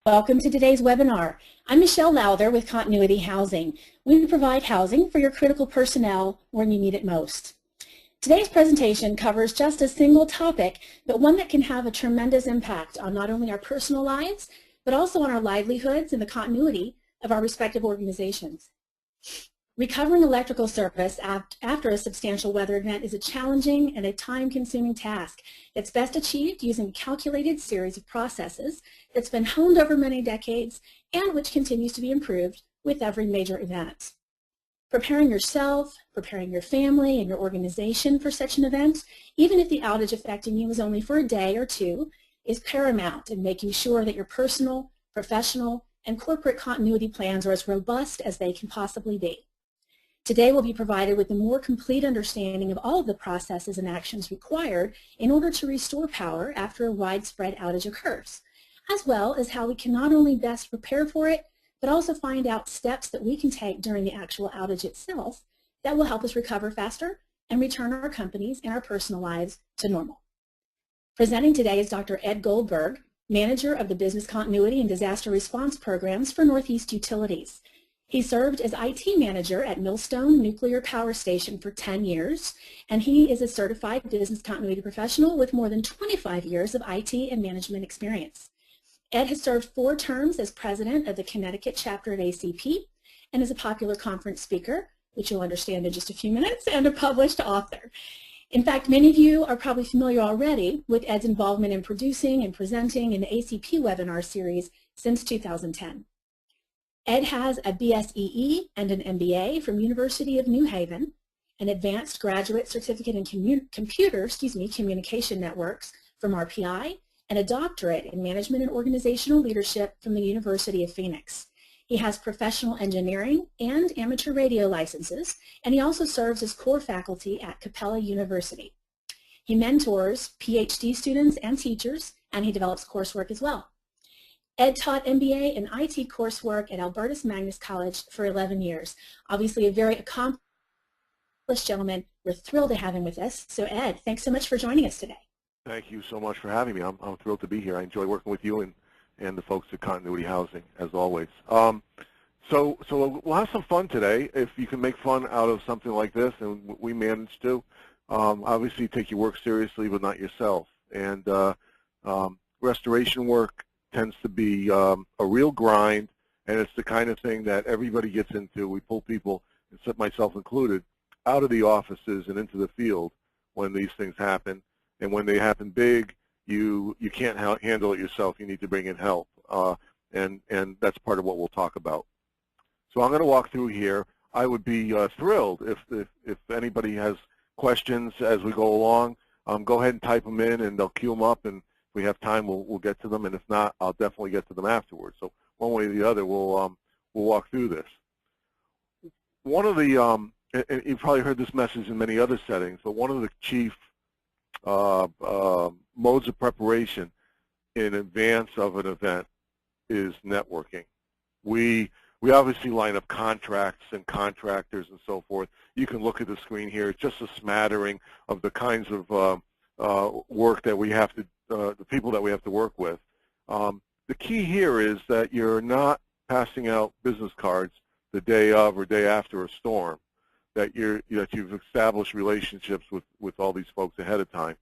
Welcome to today's webinar. I'm Michelle Lowther with Continuity Housing. We provide housing for your critical personnel when you need it most. Today's presentation covers just a single topic, but one that can have a tremendous impact on not only our personal lives, but also on our livelihoods and the continuity of our respective organizations. Recovering electrical service after a substantial weather event is a challenging and a time-consuming task that's best achieved using a calculated series of processes that's been honed over many decades and which continues to be improved with every major event. Preparing yourself, preparing your family and your organization for such an event, even if the outage affecting you is only for a day or two, is paramount in making sure that your personal, professional, and corporate continuity plans are as robust as they can possibly be. Today we'll be provided with a more complete understanding of all of the processes and actions required in order to restore power after a widespread outage occurs, as well as how we can not only best prepare for it, but also find out steps that we can take during the actual outage itself that will help us recover faster and return our companies and our personal lives to normal. Presenting today is Dr. Ed Goldberg, Manager of the Business Continuity and Disaster Response Programs for Northeast Utilities. He served as IT manager at Millstone Nuclear Power Station for 10 years, and he is a certified business continuity professional with more than 25 years of IT and management experience. Ed has served 4 terms as president of the Connecticut chapter of ACP and is a popular conference speaker, which you'll understand in just a few minutes, and a published author. In fact, many of you are probably familiar already with Ed's involvement in producing and presenting an ACP webinar series since 2010. Ed has a BSEE and an MBA from University of New Haven, an advanced graduate certificate in communication networks from RPI, and a doctorate in management and organizational leadership from the University of Phoenix. He has professional engineering and amateur radio licenses, and he also serves as core faculty at Capella University. He mentors PhD students and teachers, and he develops coursework as well. Ed taught MBA and IT coursework at Albertus Magnus College for 11 years. Obviously a very accomplished gentleman. We're thrilled to have him with us. So Ed, thanks so much for joining us today. Thank you so much for having me. I'm thrilled to be here. I enjoy working with you and the folks at Continuity Housing, as always. So we'll have some fun today. If you can make fun out of something like this, and we manage to, obviously take your work seriously, but not yourself. And restoration work tends to be a real grind, and it's the kind of thing that everybody gets into. We pull people, myself included, out of the offices and into the field when these things happen. And when they happen big, you can't handle it yourself. You need to bring in help, and that's part of what we'll talk about. So I'm going to walk through here. I would be thrilled if anybody has questions as we go along. Go ahead and type them in, and they'll queue them up, and if we have time, we'll get to them, and if not, I'll definitely get to them afterwards. So one way or the other, we'll walk through this. One of the, and you've probably heard this message in many other settings, but one of the chief modes of preparation in advance of an event is networking. We obviously line up contracts and contractors and so forth. You can look at the screen here. It's just a smattering of the kinds of work that we have to, the people that we have to work with. The key here is that you're not passing out business cards the day of or day after a storm, that you've established relationships with all these folks ahead of time.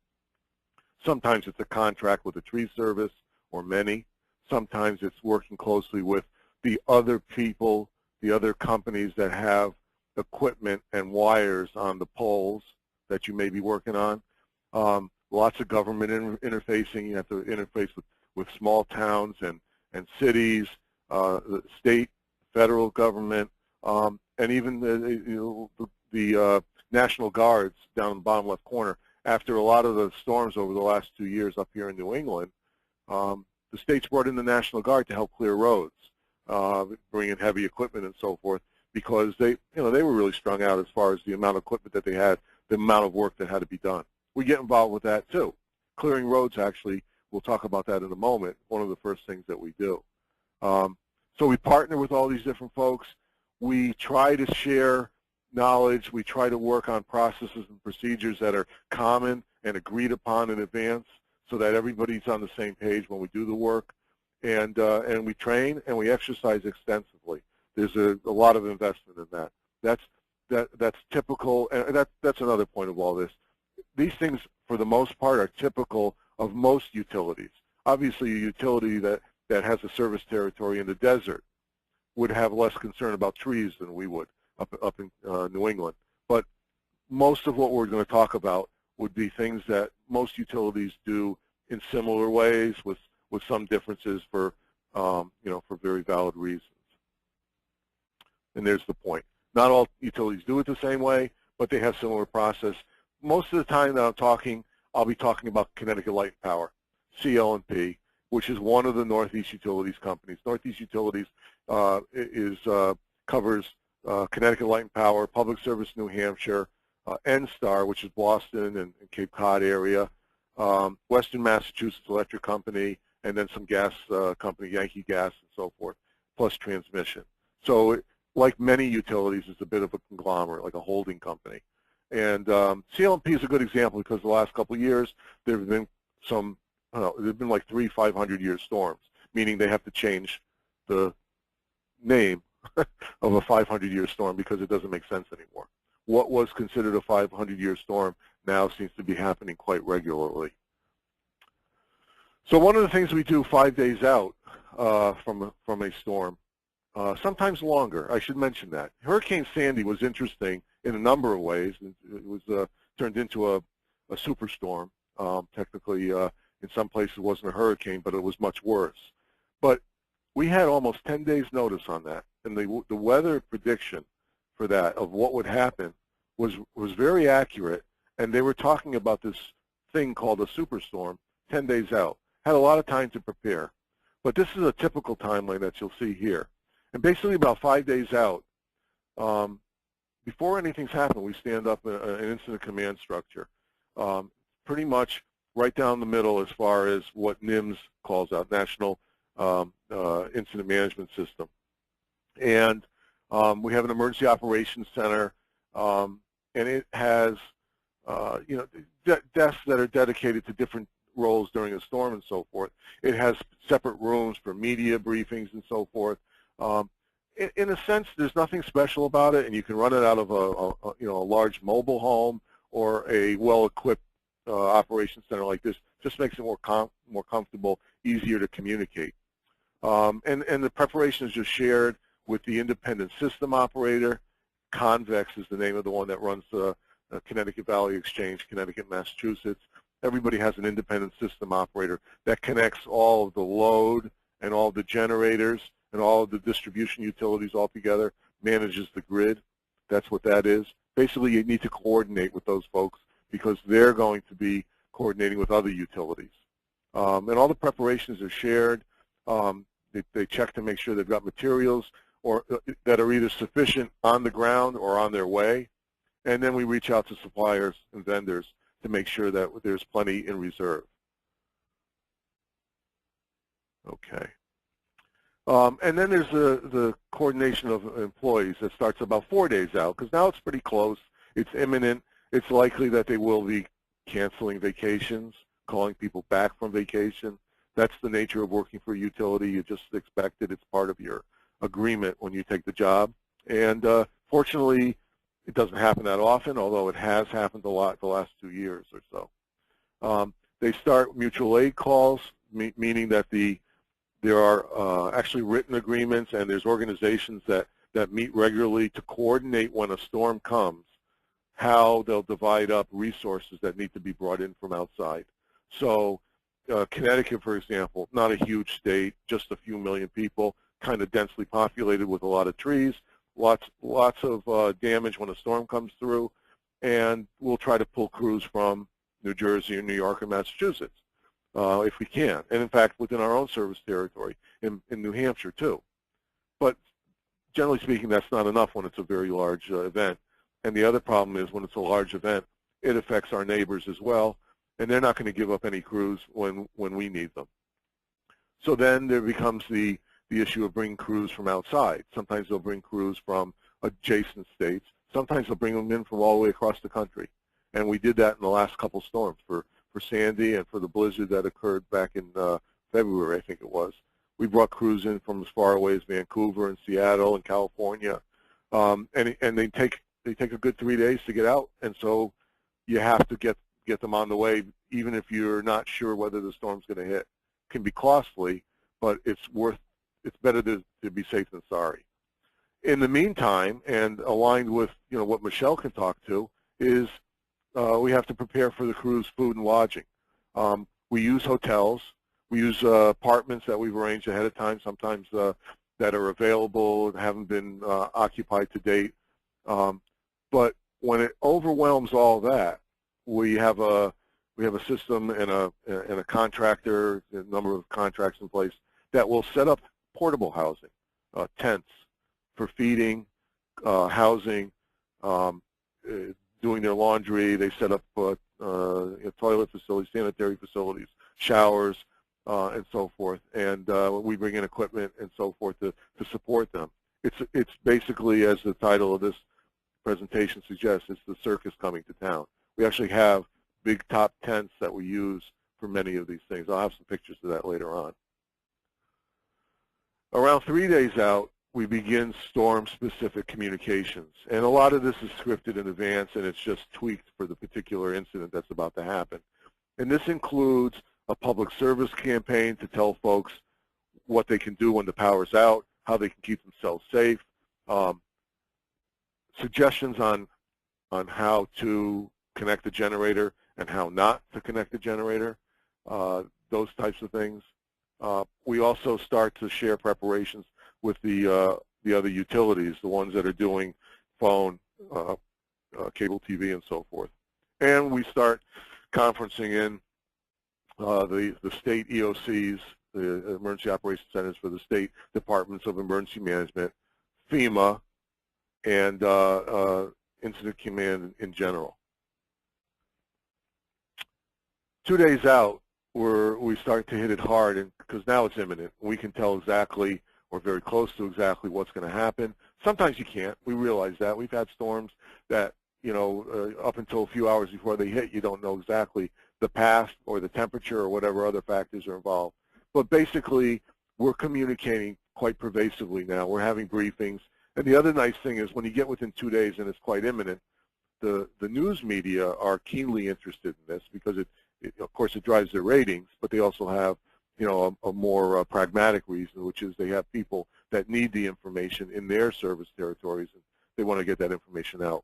Sometimes it's a contract with a tree service or many. Sometimes it's working closely with the other people, the other companies that have equipment and wires on the poles that you may be working on. Lots of government interfacing. You have to interface with small towns and cities, the state, federal government, and even the National Guards down in the bottom left corner. After a lot of the storms over the last 2 years up here in New England, the states brought in the National Guard to help clear roads, bring in heavy equipment and so forth, because they were really strung out as far as the amount of equipment that they had, the amount of work that had to be done. We get involved with that too. Clearing roads, actually, we'll talk about that in a moment, one of the first things that we do. So we partner with all these different folks. We try to share knowledge. We try to work on processes and procedures that are common and agreed upon in advance so that everybody's on the same page when we do the work. And we train and we exercise extensively. There's a lot of investment in that. That's typical, and that's another point of all this. These things, for the most part, are typical of most utilities. Obviously, a utility that has a service territory in the desert would have less concern about trees than we would up in New England. But most of what we're going to talk about would be things that most utilities do in similar ways, with some differences for for very valid reasons. And there's the point. Not all utilities do it the same way, but they have similar process. Most of the time that I'll be talking about Connecticut Light and Power, CL&P, which is one of the Northeast Utilities companies. Northeast Utilities covers Connecticut Light and Power, Public Service New Hampshire, NSTAR, which is Boston and Cape Cod area, Western Massachusetts Electric Company, and then some gas company, Yankee Gas and so forth, plus transmission. So like many utilities, it's a bit of a conglomerate, like a holding company. And CL&P is a good example because the last couple of years there have been some, there have been like 3 500-year storms, meaning they have to change the name of a 500-year storm because it doesn't make sense anymore. What was considered a 500-year storm now seems to be happening quite regularly. So one of the things we do 5 days out from a storm, sometimes longer, I should mention that. Hurricane Sandy was interesting in a number of ways. It was turned into a superstorm. Technically, in some places it wasn't a hurricane, but it was much worse. But we had almost 10 days notice on that, and the weather prediction for that of what would happen was very accurate, and they were talking about this thing called a superstorm 10 days out. Had a lot of time to prepare. But this is a typical timeline that you'll see here. And basically about 5 days out, before anything's happened, we stand up an incident command structure, pretty much right down the middle as far as what NIMS calls out, National Incident Management System. And we have an emergency operations center, and it has desks that are dedicated to different roles during a storm and so forth. It has separate rooms for media briefings and so forth. In a sense, there's nothing special about it, and you can run it out of a large mobile home or a well-equipped operations center like this. Just makes it more comfortable, easier to communicate. And the preparation is just shared with the independent system operator. Convex is the name of the one that runs the Connecticut Valley Exchange, Connecticut, Massachusetts. Everybody has an independent system operator that connects all of the load and all of the generators and all of the distribution utilities all together, manages the grid. That's what that is. Basically, you need to coordinate with those folks because they're going to be coordinating with other utilities. And all the preparations are shared. They check to make sure they've got materials or that are either sufficient on the ground or on their way. And then we reach out to suppliers and vendors to make sure that there's plenty in reserve. Okay. And then there's the coordination of employees that starts about 4 days out, because now it's pretty close. It's imminent. It's likely that they will be canceling vacations, calling people back from vacation. That's the nature of working for a utility. You just expect it. It's part of your agreement when you take the job. And fortunately, it doesn't happen that often, although it has happened a lot the last 2 years or so. They start mutual aid calls, meaning that there are actually written agreements, and there's organizations that meet regularly to coordinate when a storm comes, how they'll divide up resources that need to be brought in from outside. So Connecticut, for example, not a huge state, just a few million people, kind of densely populated with a lot of trees, lots of damage when a storm comes through, and we'll try to pull crews from New Jersey or New York or Massachusetts if we can. And in fact, within our own service territory, in New Hampshire too. But generally speaking, that's not enough when it's a very large event. And the other problem is when it's a large event, it affects our neighbors as well, and they're not going to give up any crews when we need them. So then there becomes the issue of bringing crews from outside. Sometimes they'll bring crews from adjacent states. Sometimes they'll bring them in from all the way across the country. And we did that in the last couple storms for Sandy and for the blizzard that occurred back in February, I think it was. We brought crews in from as far away as Vancouver and Seattle and California, and they take a good 3 days to get out, and so you have to get them on the way, even if you're not sure whether the storm's going to hit. It can be costly, but it's better to be safe than sorry. In the meantime, and aligned with what Michelle can talk to, is we have to prepare for the crew's food and lodging. We use hotels. We use apartments that we've arranged ahead of time, sometimes that are available and haven't been occupied to date. But when it overwhelms all that, we have a system and a contractor, a number of contracts in place that will set up portable housing, tents for feeding, housing, doing their laundry. They set up toilet facilities, sanitary facilities, showers, and so forth. And we bring in equipment and so forth to support them. It's basically, as the title of this presentation suggests, it's the circus coming to town. We actually have big top tents that we use for many of these things. I'll have some pictures of that later on. Around 3 days out, we begin storm-specific communications. And a lot of this is scripted in advance, and it's just tweaked for the particular incident that's about to happen. And this includes a public service campaign to tell folks what they can do when the power's out, how they can keep themselves safe, suggestions on how to connect the generator and how not to connect the generator, those types of things. We also start to share preparations with the other utilities, the ones that are doing phone, cable TV, and so forth. And we start conferencing in the state EOCs, the Emergency Operations Centers for the State Departments of Emergency Management, FEMA, and Incident Command in general. 2 days out, we start to hit it hard, and because now it's imminent. We can tell exactly, or very close to exactly, what's going to happen. Sometimes you can't. We realize that. We've had storms that, up until a few hours before they hit, you don't know exactly the path or the temperature or whatever other factors are involved. But basically, we're communicating quite pervasively now. We're having briefings. And the other nice thing is when you get within 2 days and it's quite imminent, the news media are keenly interested in this because of course, it drives their ratings, but they also have, a more pragmatic reason, which is they have people that need the information in their service territories, and they want to get that information out.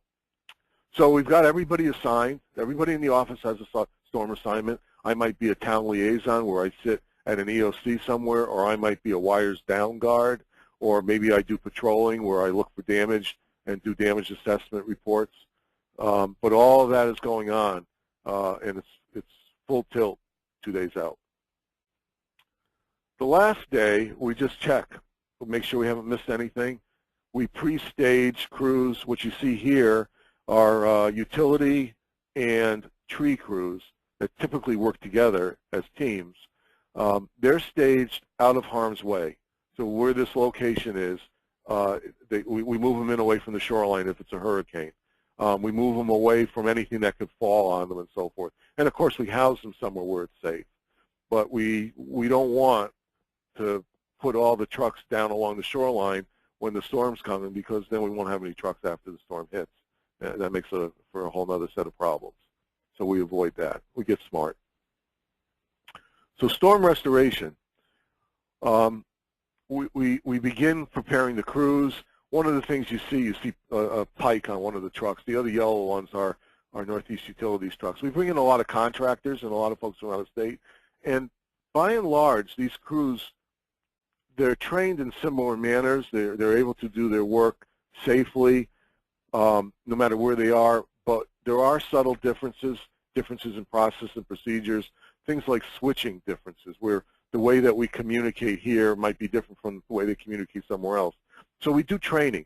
So we've got everybody assigned. Everybody in the office has a storm assignment. I might be a town liaison where I sit at an EOC somewhere, or I might be a wires down guard, or maybe I do patrolling where I look for damage and do damage assessment reports. But all of that is going on, and it's full tilt 2 days out. The last day, we just check. We'll make sure we haven't missed anything. We pre-stage crews. What you see here are utility and tree crews that typically work together as teams. They're staged out of harm's way. So where this location is, we move them in away from the shoreline if it's a hurricane. We move them away from anything that could fall on them and so forth. And of course, we house them somewhere where it's safe. But we don't want to put all the trucks down along the shoreline when the storm's coming, because then we won't have any trucks after the storm hits. That makes for a whole other set of problems. So we avoid that. We get smart. So storm restoration. We begin preparing the crews. One of the things you see a pike on one of the trucks. The other yellow ones are Northeast Utilities trucks. We bring in a lot of contractors and a lot of folks from out of state. And by and large, these crews, they're trained in similar manners. They're able to do their work safely, no matter where they are. But there are subtle differences in process and procedures, things like switching differences, where the way that we communicate here might be different from the way they communicate somewhere else. So we do training,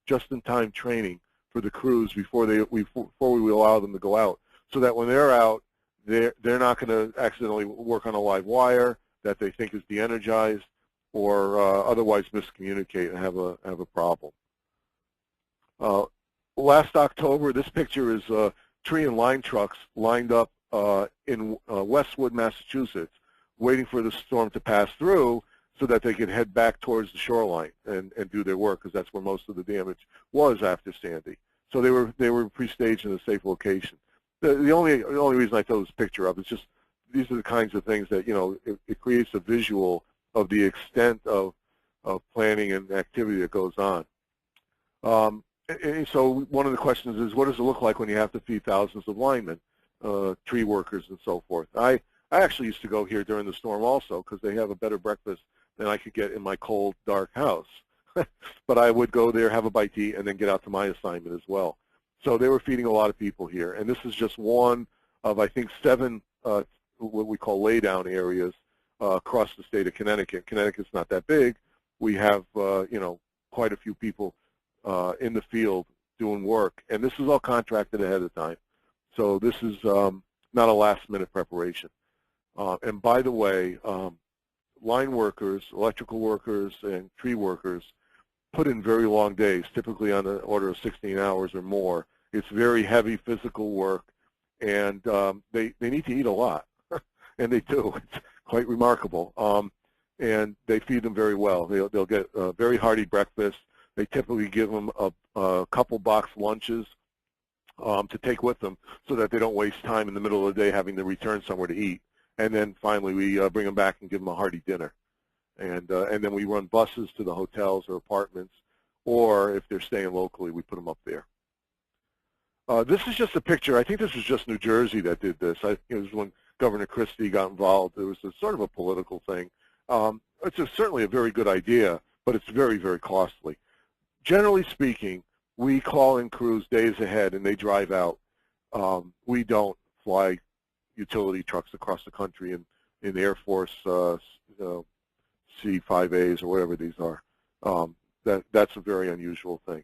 just-in-time training for the crews before we allow them to go out, so that when they're out, they're not going to accidentally work on a live wire that they think is de-energized, or otherwise miscommunicate and have a problem. Last October, this picture is tree and line trucks lined up in Westwood, Massachusetts, waiting for the storm to pass through so that they could head back towards the shoreline and do their work, because that's where most of the damage was after Sandy. So they were pre-staged in a safe location. The only reason I throw this picture up is just these are the kinds of things that, you know, it creates a visual of the extent of planning and activity that goes on. And so one of the questions is, what does it look like when you have to feed thousands of linemen, tree workers, and so forth? I actually used to go here during the storm also, because they have a better breakfast than I could get in my cold, dark house. But I would go there, have a bite to eat, and then get out to my assignment as well. So they were feeding a lot of people here. And this is just one of, I think, 7 what we call laydown areas across the state of Connecticut. Connecticut's not that big. We have, you know, quite a few people in the field doing work. And this is all contracted ahead of time. So this is not a last-minute preparation. And by the way, line workers, electrical workers, and tree workers put in very long days, typically on the order of 16 hours or more. It's very heavy physical work, and they need to eat a lot, and they do. It's quite remarkable. And they feed them very well. They'll get a very hearty breakfast. They typically give them a couple box lunches to take with them so that they don't waste time in the middle of the day having to return somewhere to eat. And then finally we bring them back and give them a hearty dinner. And then we run buses to the hotels or apartments, or if they're staying locally, we put them up there. This is just a picture. I think this was just New Jersey that did this. It was when Governor Christie got involved. It was sort of a political thing. It's certainly a very good idea, but it's very, very costly. Generally speaking, we call in crews days ahead, and they drive out. We don't fly utility trucks across the country in Air Force C-5As or whatever these are. That's a very unusual thing.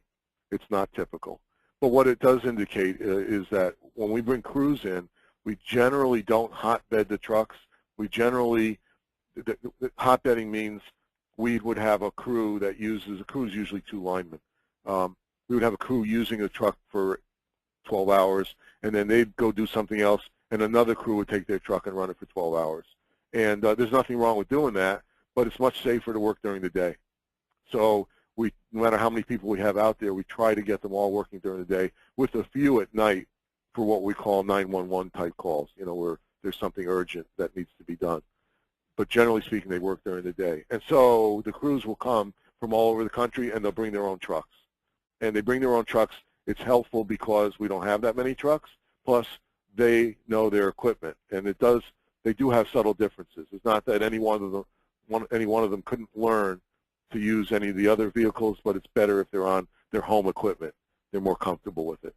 It's not typical. But what it does indicate is that when we bring crews in, we generally don't hotbed the trucks. We generally, hotbedding means we would have a crew that uses, a crew is usually 2 linemen. We would have a crew using a truck for 12 hours, and then they'd go do something else, and another crew would take their truck and run it for 12 hours. And there's nothing wrong with doing that, but it's much safer to work during the day. So no matter how many people we have out there, we try to get them all working during the day, with a few at night for what we call 911 type calls, you know, where there's something urgent that needs to be done. But generally speaking, they work during the day. And so the crews will come from all over the country, and they'll bring their own trucks. And they bring their own trucks. It's helpful because we don't have that many trucks, plus they know their equipment. And they do have subtle differences. It's not that any one of them couldn't learn to use any of the other vehicles, but it's better if they're on their home equipment. They're more comfortable with it.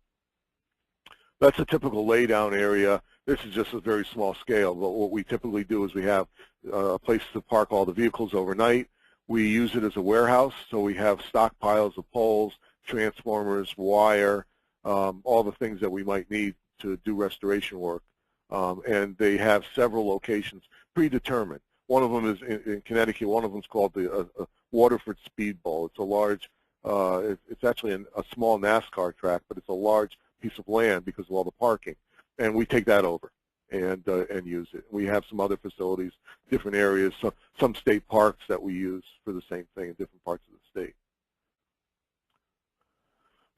That's a typical laydown area. This is just a very small scale, but what we typically do is we have a place to park all the vehicles overnight. We use it as a warehouse, so we have stockpiles of poles, transformers, wire, all the things that we might need to do restoration work. And they have several locations predetermined. One of them is in Connecticut. One of them is called the Waterford Speed Bowl. It's a large, it's actually a small NASCAR track, but it's a large piece of land because of all the parking. And we take that over and use it. We have some other facilities, different areas, some state parks that we use for the same thing in different parts of the state.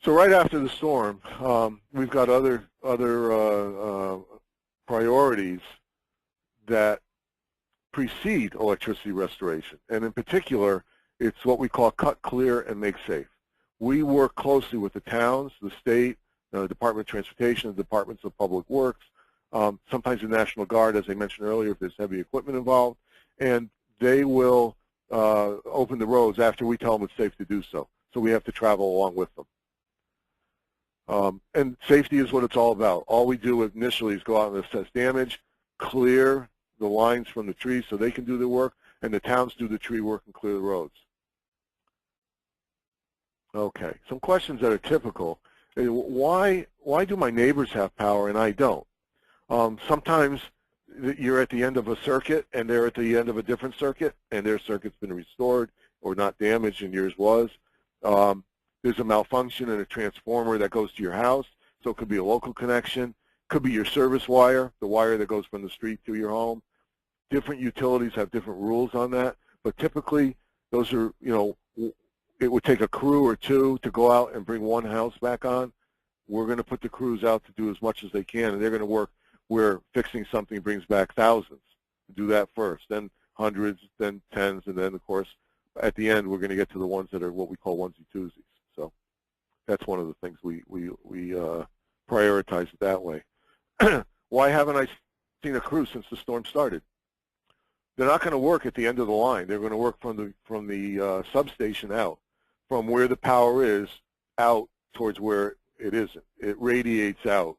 So right after the storm, we've got other priorities that precede electricity restoration. And in particular, it's what we call cut, clear, and make safe. We work closely with the towns, the state, the Department of Transportation, the Departments of Public Works, sometimes the National Guard, as I mentioned earlier, if there's heavy equipment involved, and they will open the roads after we tell them it's safe to do so. So we have to travel along with them. And safety is what it's all about. All we do initially is go out and assess damage, clear the lines from the trees so they can do their work, and the towns do the tree work and clear the roads. Okay, some questions that are typical. Why do my neighbors have power and I don't? Sometimes you're at the end of a circuit and they're at the end of a different circuit, and their circuit's been restored or not damaged and yours was. There's a malfunction in a transformer that goes to your house, so it could be a local connection. Could be your service wire, the wire that goes from the street to your home. Different utilities have different rules on that, but typically those are, it would take a crew or two to go out and bring one house back on. We're going to put the crews out to do as much as they can, and they're going to work where fixing something brings back thousands. Do that first, then hundreds, then tens, and then, of course, at the end, we're going to get to the ones that are what we call onesie-twosies. So that's one of the things we prioritize it that way. Why haven't I seen a crew since the storm started? They're not going to work at the end of the line. They're going to work from the substation out, from where the power is out towards where it isn't. It radiates out.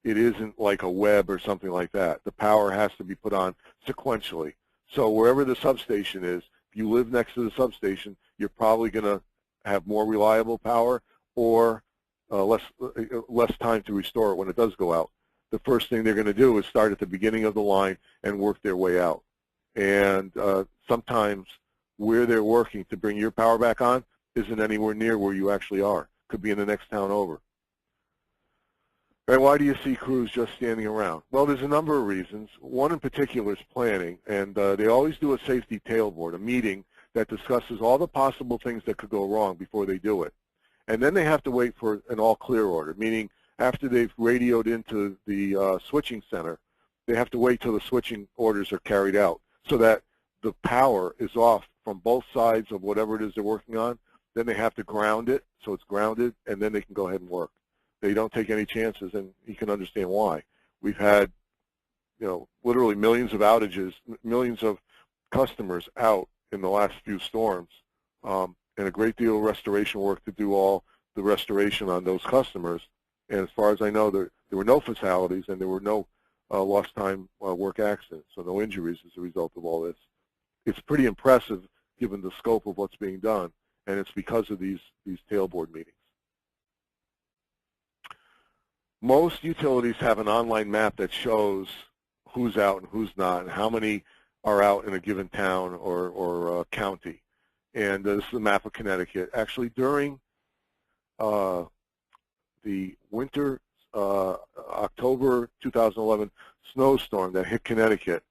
It isn't like a web or something like that. The power has to be put on sequentially. So wherever the substation is, if you live next to the substation, you're probably going to have more reliable power or less time to restore it when it does go out. The first thing they're going to do is start at the beginning of the line and work their way out. And sometimes where they're working to bring your power back on isn't anywhere near where you actually are. Could be in the next town over. And why do you see crews just standing around? Well, there's a number of reasons. One in particular is planning, and they always do a safety tailboard, a meeting that discusses all the possible things that could go wrong before they do it. And then they have to wait for an all-clear order, meaning after they've radioed into the switching center, they have to wait till the switching orders are carried out so that the power is off from both sides of whatever it is they're working on. Then they have to ground it so it's grounded, and then they can go ahead and work. They don't take any chances, and you can understand why. We've had, literally millions of outages, millions of customers out in the last few storms, and a great deal of restoration work to do all the restoration on those customers. And as far as I know, there were no fatalities and there were no lost time work accidents, so no injuries as a result of all this. It's pretty impressive given the scope of what's being done, and it's because of these tailboard meetings. Most utilities have an online map that shows who's out and who's not, and how many are out in a given town or county. And this is the map of Connecticut. Actually, during the winter October 2011 snowstorm that hit Connecticut,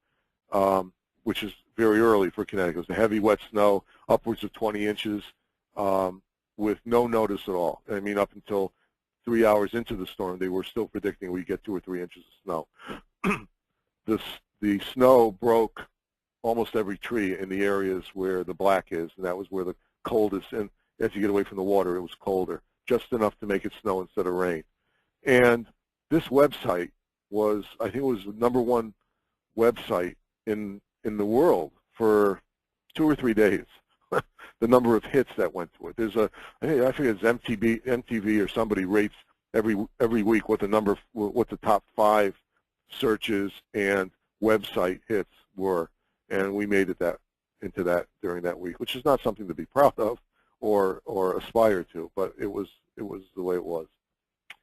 which is very early for Connecticut. It was a heavy, wet snow, upwards of 20 inches, with no notice at all. I mean, up until 3 hours into the storm, they were still predicting we'd get 2 or 3 inches of snow. The snow broke almost every tree in the areas where the black is, and that was where the coldest, and as you get away from the water, it was colder, just enough to make it snow instead of rain. And this website was, I think it was the #1 website in the world for 2 or 3 days. The number of hits that went to it. There's I forget it's MTV or somebody rates every week what the top 5 searches and website hits were, and we made it into that during that week, which is not something to be proud of or aspire to, but it was the way it was.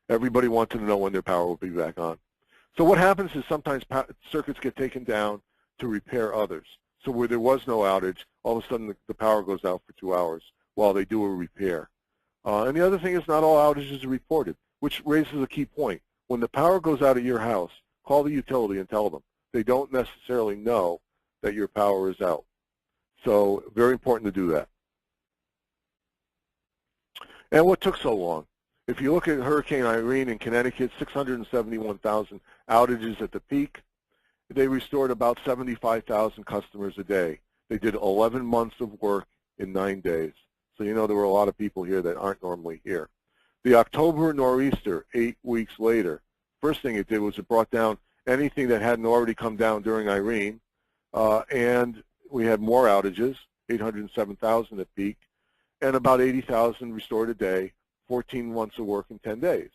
Everybody wanted to know when their power would be back on. So what happens is sometimes circuits get taken down to repair others. So where there was no outage, all of a sudden the power goes out for 2 hours while they do a repair. And the other thing is not all outages are reported, which raises a key point. When the power goes out at your house, call the utility and tell them. They don't necessarily know that your power is out. So very important to do that. And what took so long? If you look at Hurricane Irene in Connecticut, 671,000 outages at the peak. They restored about 75,000 customers a day. They did 11 months of work in 9 days. So you know there were a lot of people here that aren't normally here. The October nor'easter, 8 weeks later, first thing it did was it brought down anything that hadn't already come down during Irene, and we had more outages, 807,000 at peak, and about 80,000 restored a day, 14 months of work in 10 days.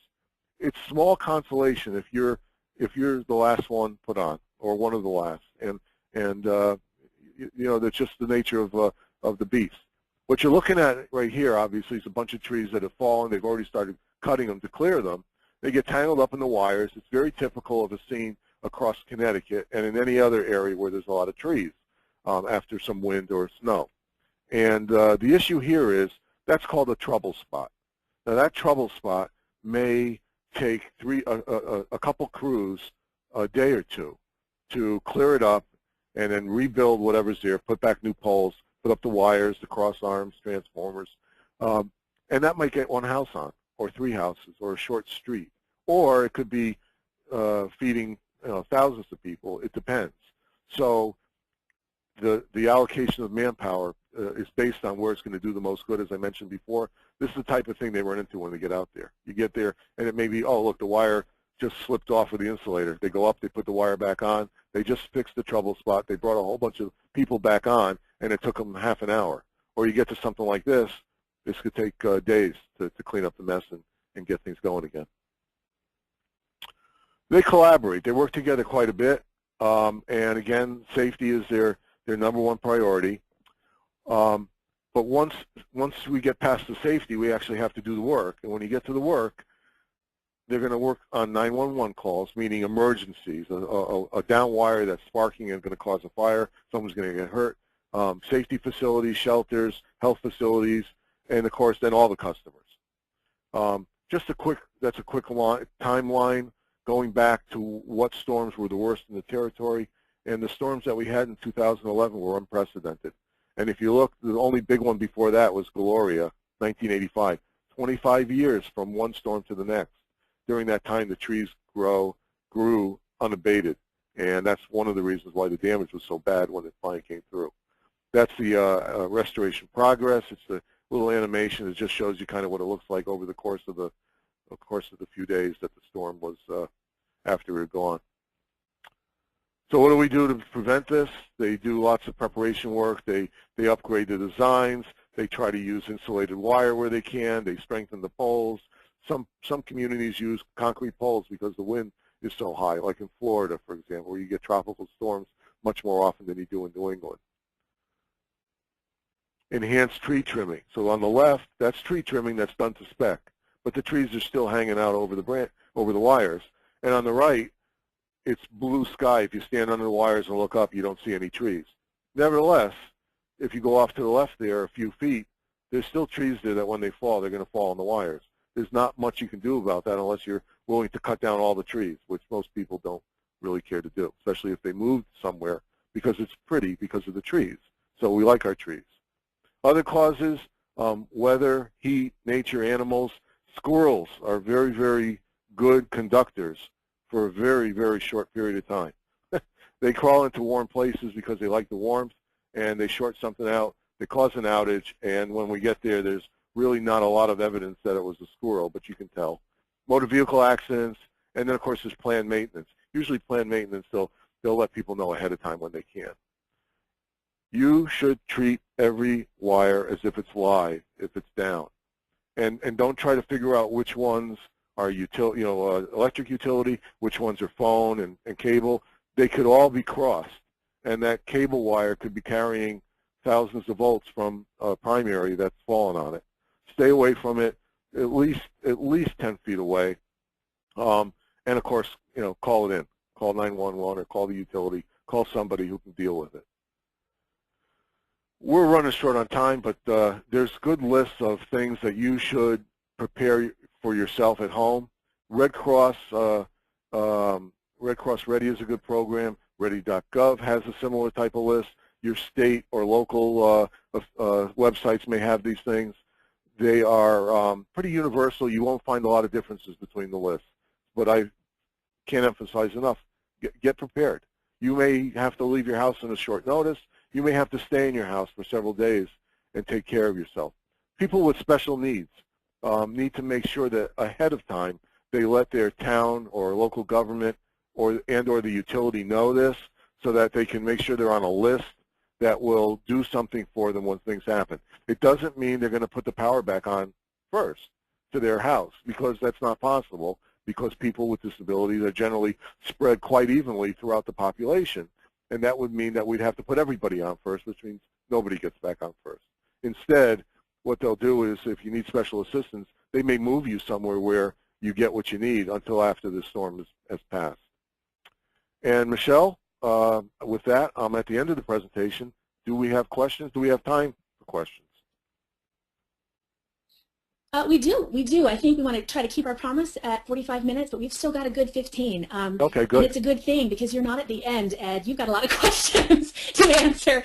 It's small consolation if you're the last one put on, or one of the last, and you know that's just the nature of the beast. What you're looking at right here, obviously, is a bunch of trees that have fallen. They've already started cutting them to clear them. They get tangled up in the wires. It's very typical of a scene across Connecticut and in any other area where there's a lot of trees after some wind or snow. And the issue here is that's called a trouble spot. Now that trouble spot may take a couple crews a day or two to clear it up and then rebuild whatever's there, put back new poles, put up the wires, the cross arms, transformers, and that might get one house on, or 3 houses, or a short street, or it could be feeding thousands of people. It depends. So the allocation of manpower is based on where it's going to do the most good, as I mentioned before. This is the type of thing they run into when they get out there. You get there, and it may be, oh, look, the wire just slipped off of the insulator. They go up, they put the wire back on. They just fixed the trouble spot. They brought a whole bunch of people back on, and it took them half an hour. Or you get to something like this. This could take days to clean up the mess and get things going again. They collaborate. They work together quite a bit. And again, safety is their #1 priority. But once we get past the safety, we actually have to do the work. And when you get to the work, they're going to work on 911 calls, meaning emergencies, a down wire that's sparking and going to cause a fire, someone's going to get hurt, safety facilities, shelters, health facilities, and of course then all the customers. That's a quick timeline going back to what storms were the worst in the territory, and the storms that we had in 2011 were unprecedented. And if you look, the only big one before that was Gloria, 1985, 25 years from one storm to the next. During that time, the trees grew unabated, and that's one of the reasons why the damage was so bad when it finally came through. That's the restoration progress. It's the little animation that just shows you kind of what it looks like over the course of the few days that the storm was after it had gone. So what do we do to prevent this? They do lots of preparation work. They upgrade the designs. They try to use insulated wire where they can. They strengthen the poles. Some communities use concrete poles because the wind is so high, like in Florida, for example, where you get tropical storms much more often than you do in New England. Enhanced tree trimming. So on the left, that's tree trimming that's done to spec, but the trees are still hanging out over the wires. And on the right, it's blue sky. If you stand under the wires and look up, you don't see any trees. Nevertheless, if you go off to the left there a few feet, there's still trees there that when they fall, they're going to fall on the wires. There's not much you can do about that unless you're willing to cut down all the trees, which most people don't really care to do, especially if they moved somewhere because it's pretty because of the trees. So we like our trees. Other causes, weather, heat, nature, animals. Squirrels are very, very good conductors for a very, very short period of time. They crawl into warm places because they like the warmth, and they short something out. They cause an outage, and when we get there, there's really not a lot of evidence that it was a squirrel, but you can tell. Motor vehicle accidents, and then, of course, there's planned maintenance. Usually planned maintenance, they'll let people know ahead of time when they can. You should treat every wire as if it's live, if it's down. And don't try to figure out which ones are electric utility, which ones are phone and cable. They could all be crossed, and that cable wire could be carrying thousands of volts from a primary that's fallen on it. Stay away from it at least 10 feet away, and of course, call it in. Call 911 or call the utility. Call somebody who can deal with it. We're running short on time, but there's good lists of things that you should prepare for yourself at home. Red Cross Ready is a good program. Ready.gov has a similar type of list. Your state or local websites may have these things. They are pretty universal. You won't find a lot of differences between the lists, but I can't emphasize enough. Get prepared. You may have to leave your house on a short notice. You may have to stay in your house for several days and take care of yourself. People with special needs need to make sure that ahead of time they let their town or local government or the utility know this so that they can make sure they're on a list that will do something for them when things happen. It doesn't mean they're going to put the power back on first to their house, because that's not possible, because people with disabilities are generally spread quite evenly throughout the population. And that would mean that we'd have to put everybody on first, which means nobody gets back on first. Instead, what they'll do is, if you need special assistance, they may move you somewhere where you get what you need until after the storm has passed. And Michelle, with that, I'm at the end of the presentation. Do we have questions? Do we have time for questions? We do. I think we want to try to keep our promise at 45 minutes, but we've still got a good 15. Okay, good. And it's a good thing because you're not at the end, Ed. You've got a lot of questions to answer.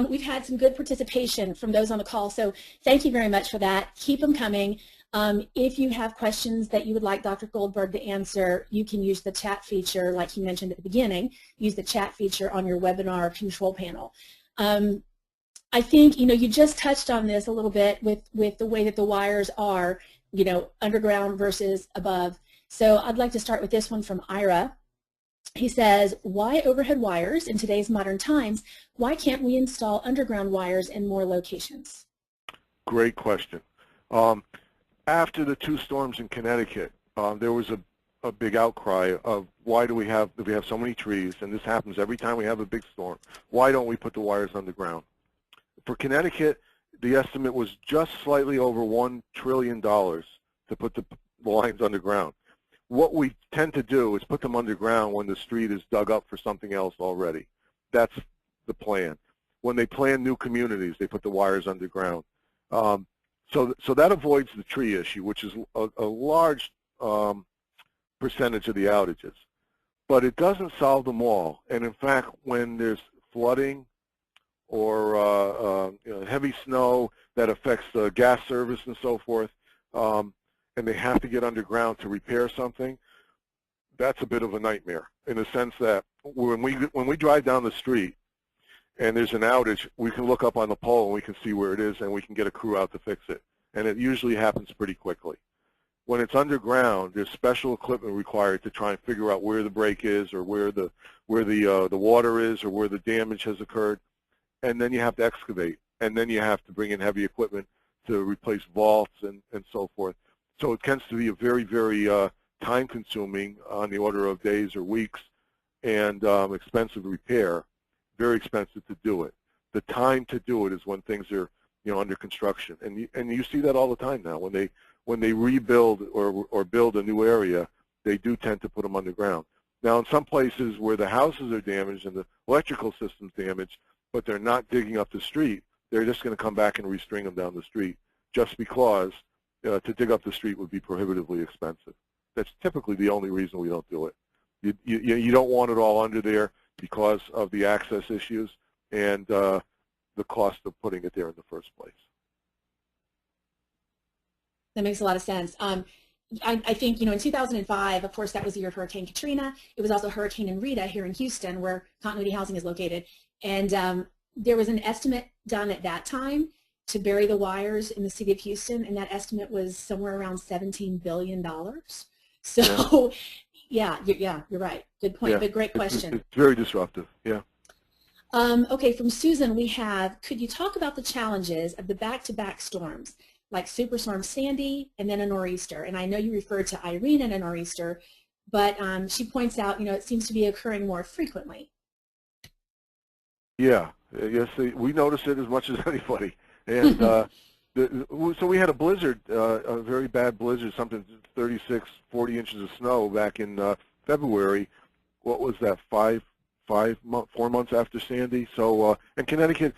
We've had some good participation from those on the call, so thank you very much for that. Keep them coming. If you have questions that you would like Dr. Goldberg to answer, you can use the chat feature, like he mentioned at the beginning. Use the chat feature on your webinar control panel. I think, you just touched on this a little bit with the way that the wires are, underground versus above. So I'd like to start with this one from Ira. He says, why overhead wires in today's modern times? Why can't we install underground wires in more locations? Great question. After the 2 storms in Connecticut, there was a big outcry of why do we have so many trees, and this happens every time we have a big storm. Why don't we put the wires underground? For Connecticut, the estimate was just slightly over $1 trillion to put the lines underground. What we tend to do is put them underground when the street is dug up for something else already. That's the plan. When they plan new communities, they put the wires underground. So that avoids the tree issue, which is a large percentage of the outages. But it doesn't solve them all. And in fact, when there's flooding or heavy snow that affects the gas service and so forth, and they have to get underground to repair something, that's a bit of a nightmare in the sense that when we drive down the street and there's an outage, we can look up on the pole and we can see where it is and we can get a crew out to fix it. And it usually happens pretty quickly. When it's underground, there's special equipment required to try and figure out where the break is or where the water is or where the damage has occurred. And then you have to excavate, and then you have to bring in heavy equipment to replace vaults and so forth. So it tends to be a very, very time-consuming, on the order of days or weeks, and expensive repair, very expensive to do it. The time to do it is when things are under construction, and you see that all the time now. When they rebuild or build a new area, they do tend to put them underground. Now, in some places where the houses are damaged and the electrical system's damaged, but they're not digging up the street, they're just going to come back and restring them down the street just because to dig up the street would be prohibitively expensive. That's typically the only reason we don't do it. You don't want it all under there because of the access issues and the cost of putting it there in the first place. That makes a lot of sense. I think, in 2005, of course, that was the year of Hurricane Katrina. It was also Hurricane Rita here in Houston, where Continuity Housing is located. And there was an estimate done at that time to bury the wires in the city of Houston, and that estimate was somewhere around $17 billion. So, yeah, you're right. Good point, but great question. It's very disruptive, yeah. Okay, from Susan, we have, could you talk about the challenges of the back-to-back storms, like Superstorm Sandy and then a nor'easter? And I know you referred to Irene and a nor'easter, but she points out, it seems to be occurring more frequently. Yeah, yes, we notice it as much as anybody. And so we had a blizzard, a very bad blizzard, something 36, 40 inches of snow back in February. What was that, 4 months after Sandy? So, and Connecticut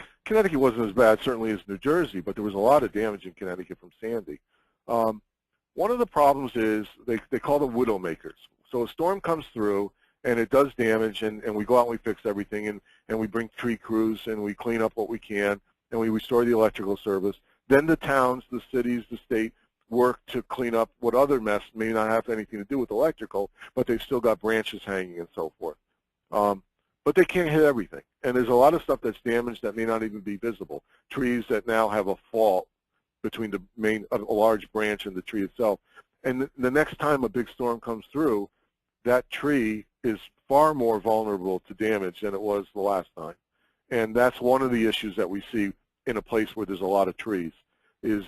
wasn't as bad, certainly, as New Jersey, but there was a lot of damage in Connecticut from Sandy. One of the problems is they call them widowmakers. So a storm comes through, and it does damage, and we go out and we fix everything, and we bring tree crews, and we clean up what we can, and we restore the electrical service. Then the towns, the cities, the state work to clean up what other mess may not have anything to do with electrical, but they've still got branches hanging and so forth. But they can't hit everything. And there's a lot of stuff that's damaged that may not even be visible. Trees that now have a fault between a large branch and the tree itself. And the next time a big storm comes through, that tree is far more vulnerable to damage than it was the last time. And that's one of the issues that we see in a place where there's a lot of trees, is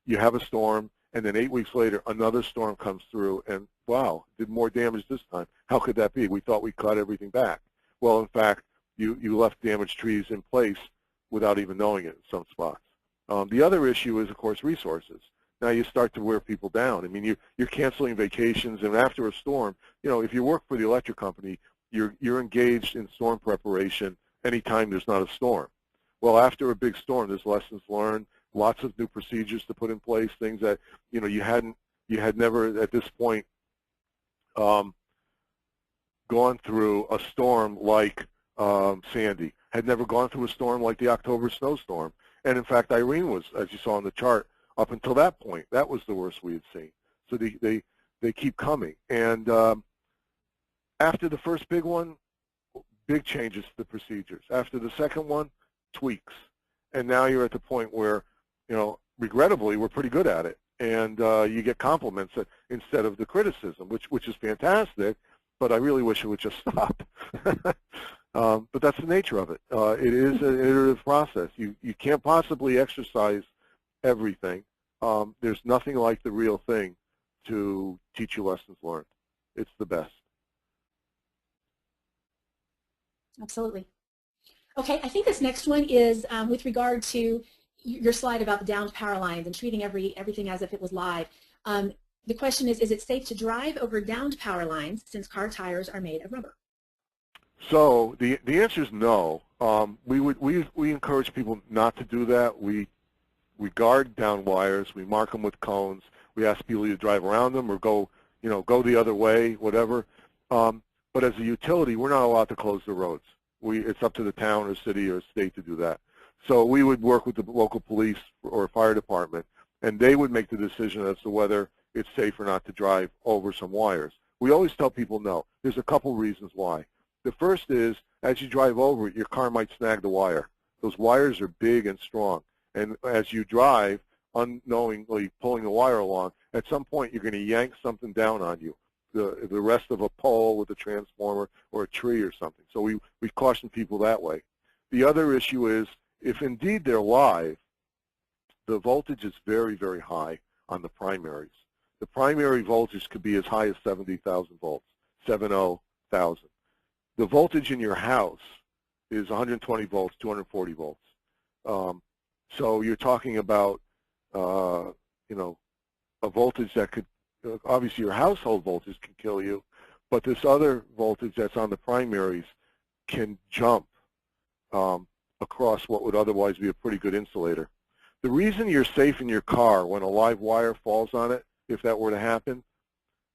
you have a storm, and then 8 weeks later, another storm comes through, and wow, did more damage this time. How could that be? We thought we cut everything back. Well, in fact, you left damaged trees in place without even knowing it in some spots. The other issue is, of course, resources. Now you start to wear people down. I mean, you're canceling vacations, and after a storm, if you work for the electric company, you're engaged in storm preparation anytime there's not a storm. Well, after a big storm, there's lessons learned. lots of new procedures to put in place, things that you had never at this point gone through a storm like Sandy, had never gone through a storm like the October snowstorm. And in fact, Irene was, as you saw on the chart, up until that point, that was the worst we had seen. So they keep coming. And after the first big one, big changes to the procedures. After the second one, tweaks. And now you're at the point where, regrettably, we're pretty good at it. And you get compliments instead of the criticism, which is fantastic, but I really wish it would just stop. But that's the nature of it. It is an iterative process. You can't possibly exercise everything. There's nothing like the real thing to teach you lessons learned. It's the best. Absolutely. Okay, I think this next one is with regard to your slide about the downed power lines and treating everything as if it was live. The question is it safe to drive over downed power lines since car tires are made of rubber? So the answer is no. We encourage people not to do that. We guard down wires. We mark them with cones. We ask people to drive around them or go the other way, whatever. But as a utility, we're not allowed to close the roads. It's up to the town or city or state to do that. So we would work with the local police or fire department, and they would make the decision as to whether it's safe or not to drive over some wires. We always tell people no. There's a couple reasons why. The first is, as you drive over it, your car might snag the wire. Those wires are big and strong. And as you drive, unknowingly pulling the wire along, at some point you're going to yank something down on you, the rest of a pole with a transformer or a tree or something. So we caution people that way. The other issue is, if indeed they're live, the voltage is very, very high on the primaries. The primary voltage could be as high as 70,000 volts, 70,000. The voltage in your house is 120 volts, 240 volts. So you're talking about, a voltage that could, obviously your household voltage can kill you, but this other voltage that's on the primaries can jump across what would otherwise be a pretty good insulator. The reason you're safe in your car when a live wire falls on it, if that were to happen,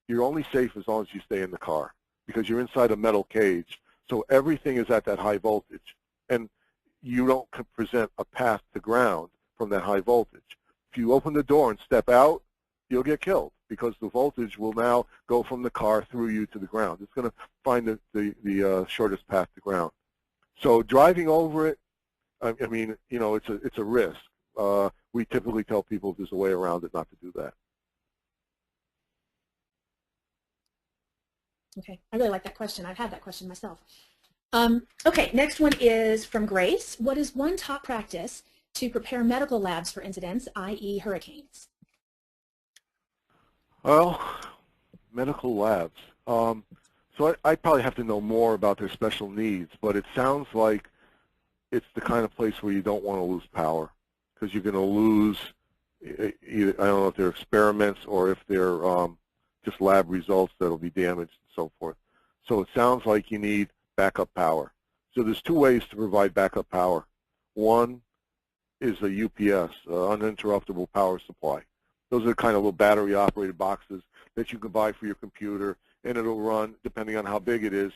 you're only safe as long as you stay in the car because you're inside a metal cage, so everything is at that high voltage. And you don't present a path to ground from that high voltage. If you open the door and step out, you'll get killed because the voltage will now go from the car through you to the ground. It's going to find the shortest path to ground. So driving over it, I mean, it's a risk. We typically tell people there's a way around it not to do that. Okay, I really like that question. I've had that question myself. Okay, next one is from Grace. What is one top practice to prepare medical labs for incidents, i.e. hurricanes? Well, medical labs. So I probably have to know more about their special needs, but it sounds like it's the kind of place where you don't want to lose power because you're going to lose, either, I don't know if they're experiments or if they're just lab results that will be damaged and so forth. So it sounds like you need backup power. So there's two ways to provide backup power. One is a UPS, uninterruptible power supply. Those are the kind of little battery-operated boxes that you can buy for your computer, and it'll run, depending on how big it is,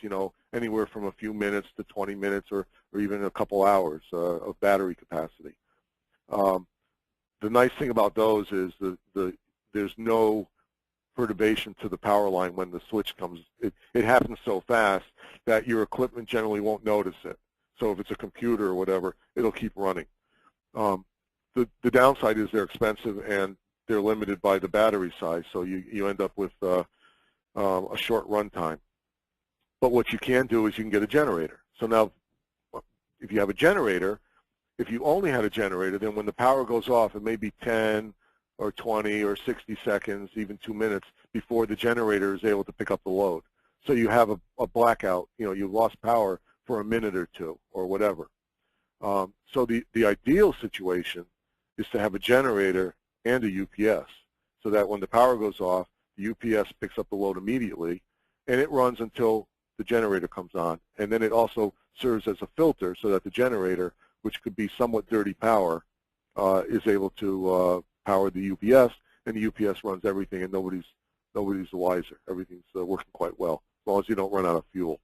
anywhere from a few minutes to 20 minutes or even a couple hours of battery capacity. The nice thing about those is there's no perturbation to the power line when the switch comes. It happens so fast that your equipment generally won't notice it. So if it's a computer or whatever, it'll keep running. The downside is they're expensive and they're limited by the battery size, so you end up with a short run time. But what you can do is you can get a generator. So now, if you have a generator, if you only had a generator, then when the power goes off, it may be 10 or 20 or 60 seconds, even 2 minutes before the generator is able to pick up the load. So you have a blackout. You've lost power for a minute or two or whatever. So the ideal situation is to have a generator and a UPS so that when the power goes off, the UPS picks up the load immediately, and it runs until the generator comes on. And then it also serves as a filter so that the generator, which could be somewhat dirty power, is able to power the UPS, and the UPS runs everything, and nobody's the wiser. Everything's working quite well, as long as you don't run out of fuel.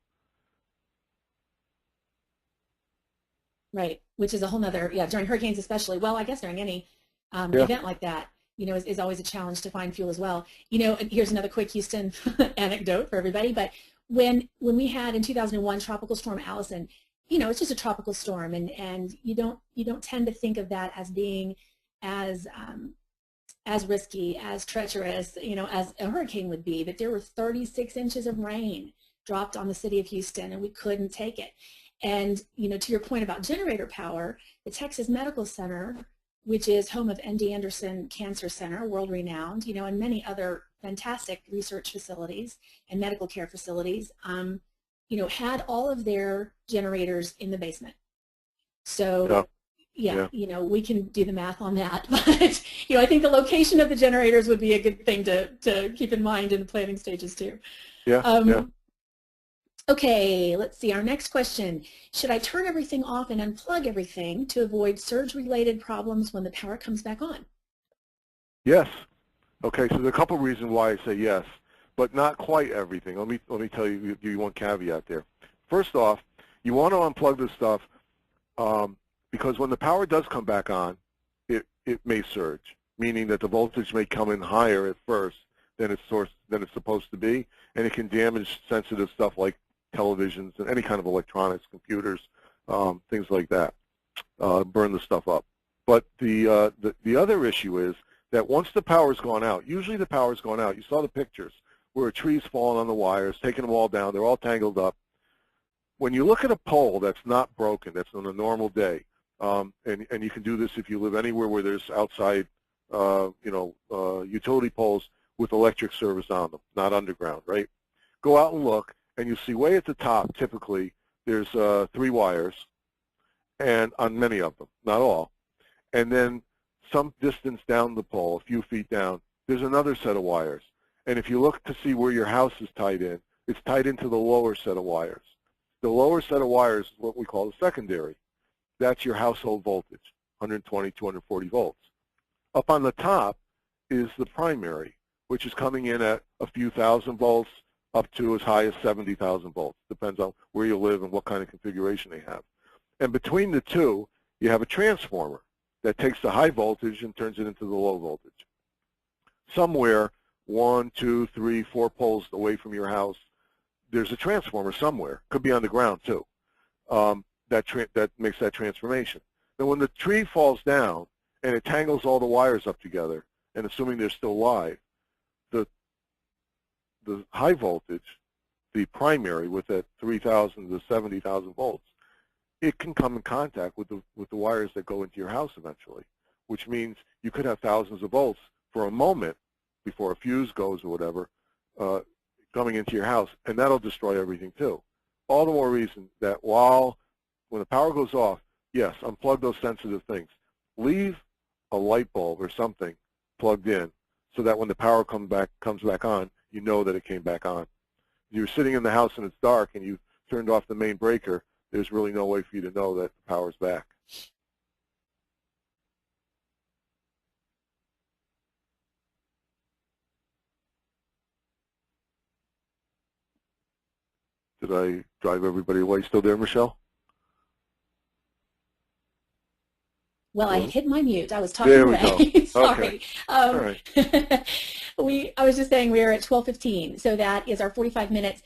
Right, which is a whole nother, yeah, during hurricanes especially. Well, I guess during any event like that, is always a challenge to find fuel as well. Here's another quick Houston anecdote for everybody, but when we had in 2001 Tropical Storm Allison, it's just a tropical storm, and you don't tend to think of that as being as risky, as treacherous, as a hurricane would be. But there were 36 inches of rain dropped on the city of Houston, and we couldn't take it. And to your point about generator power, the Texas Medical Center, which is home of MD Anderson Cancer Center, world-renowned, and many other fantastic research facilities and medical care facilities, had all of their generators in the basement. So, yeah, we can do the math on that. But, I think the location of the generators would be a good thing to keep in mind in the planning stages too. Yeah. Okay, let's see, our next question. Should I turn everything off and unplug everything to avoid surge-related problems when the power comes back on? Yes. Okay, so there are a couple of reasons why I say yes, but not quite everything. Let me tell you, give you one caveat there. First off, you want to unplug this stuff because when the power does come back on, it may surge, meaning that the voltage may come in higher at first than it's supposed to be, and it can damage sensitive stuff like televisions and any kind of electronics, computers, things like that, burn the stuff up. But the other issue is that once the power's gone out, usually the power's gone out. You saw the pictures where a tree's fallen on the wires, taking them all down. They're all tangled up. When you look at a pole that's not broken, that's on a normal day, and you can do this if you live anywhere where there's outside, utility poles with electric service on them, not underground, right? Go out and look, and you see way at the top, typically, there's 3 wires, and on many of them, not all. And then some distance down the pole, a few feet down, there's another set of wires. And if you look to see where your house is tied in, it's tied into the lower set of wires. The lower set of wires is what we call the secondary. That's your household voltage, 120, 240 volts. Up on the top is the primary, which is coming in at a few thousand volts, up to as high as 70,000 volts. Depends on where you live and what kind of configuration they have. And between the two, you have a transformer that takes the high voltage and turns it into the low voltage. Somewhere, 1, 2, 3, 4 poles away from your house, there's a transformer somewhere. Could be on the ground too. That makes that transformation. Then when the tree falls down and it tangles all the wires up together, and assuming they're still live, the high voltage, the primary with that 3,000 to 70,000 volts, it can come in contact with the wires that go into your house eventually, which means you could have thousands of volts for a moment before a fuse goes or whatever coming into your house, and that'll destroy everything too. All the more reason that when the power goes off, yes, unplug those sensitive things. Leave a light bulb or something plugged in so that when the power comes back on, you know that it came back on. If you're sitting in the house and it's dark and you turned off the main breaker, there's really no way for you to know that the power's back. Did I drive everybody away? Still there, Michelle? Well, I hit my mute. I was talking there we away. Go. Sorry. Okay. All right. I was just saying we're at 12:15, so that is our 45 minutes.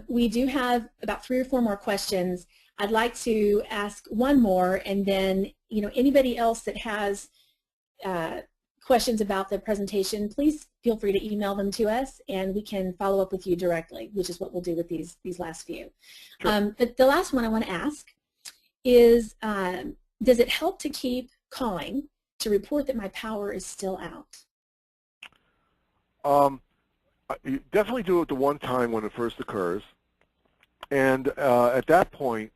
We do have about 3 or 4 more questions. I'd like to ask one more, and then anybody else that has questions about the presentation, please feel free to email them to us, and we can follow up with you directly, which is what we'll do with these last few. Sure. The last one I want to ask is, does it help to keep calling to report that my power is still out? You definitely do it the one time when it first occurs, and at that point,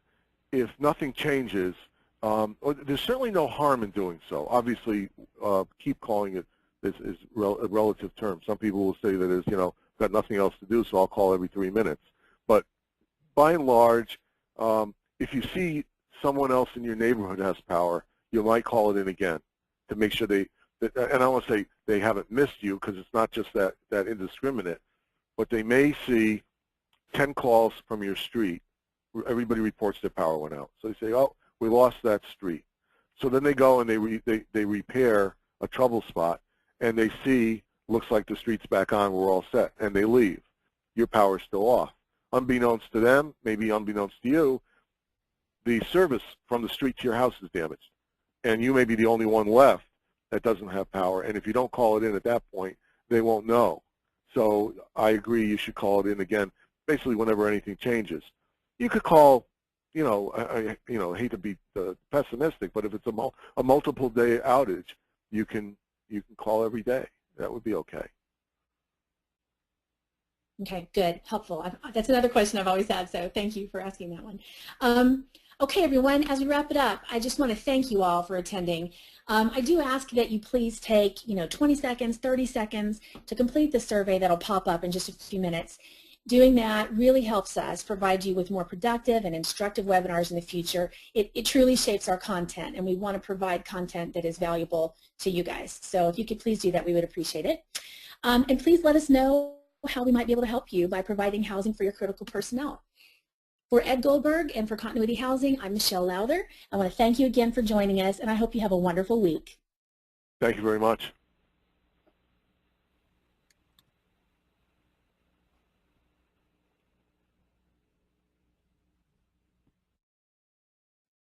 if nothing changes, there's certainly no harm in doing so. Obviously, keep calling it is a relative term. Some people will say that it's, got nothing else to do, so I'll call every 3 minutes. But by and large, if you see someone else in your neighborhood has power, you might call it in again. to make sure and I don't want to say they haven't missed you, because it's not just that indiscriminate, but they may see 10 calls from your street. Everybody reports their power went out. So they say, oh, we lost that street. So then they go and they repair a trouble spot, and they see, looks like the street's back on, we're all set, and they leave. Your power's still off. Unbeknownst to them, maybe unbeknownst to you, the service from the street to your house is damaged, and you may be the only one left that doesn't have power, and if you don't call it in at that point, they won't know. So I agree, you should call it in again, basically whenever anything changes. You could call, I hate to be pessimistic, but if it's a multiple day outage, you can call every day. That would be okay. Okay, good, helpful. That's another question I've always had, so thank you for asking that one. Okay, everyone, as we wrap it up, I just want to thank you all for attending. I do ask that you please take 20 seconds, 30 seconds to complete the survey that'll pop up in just a few minutes. Doing that really helps us provide you with more productive and instructive webinars in the future. It truly shapes our content, and we want to provide content that is valuable to you guys. So if you could please do that, we would appreciate it. And please let us know how we might be able to help you by providing housing for your critical personnel. For Ed Goldberg and for Continuity Housing, I'm Michelle Lowther. I want to thank you again for joining us, and I hope you have a wonderful week. Thank you very much.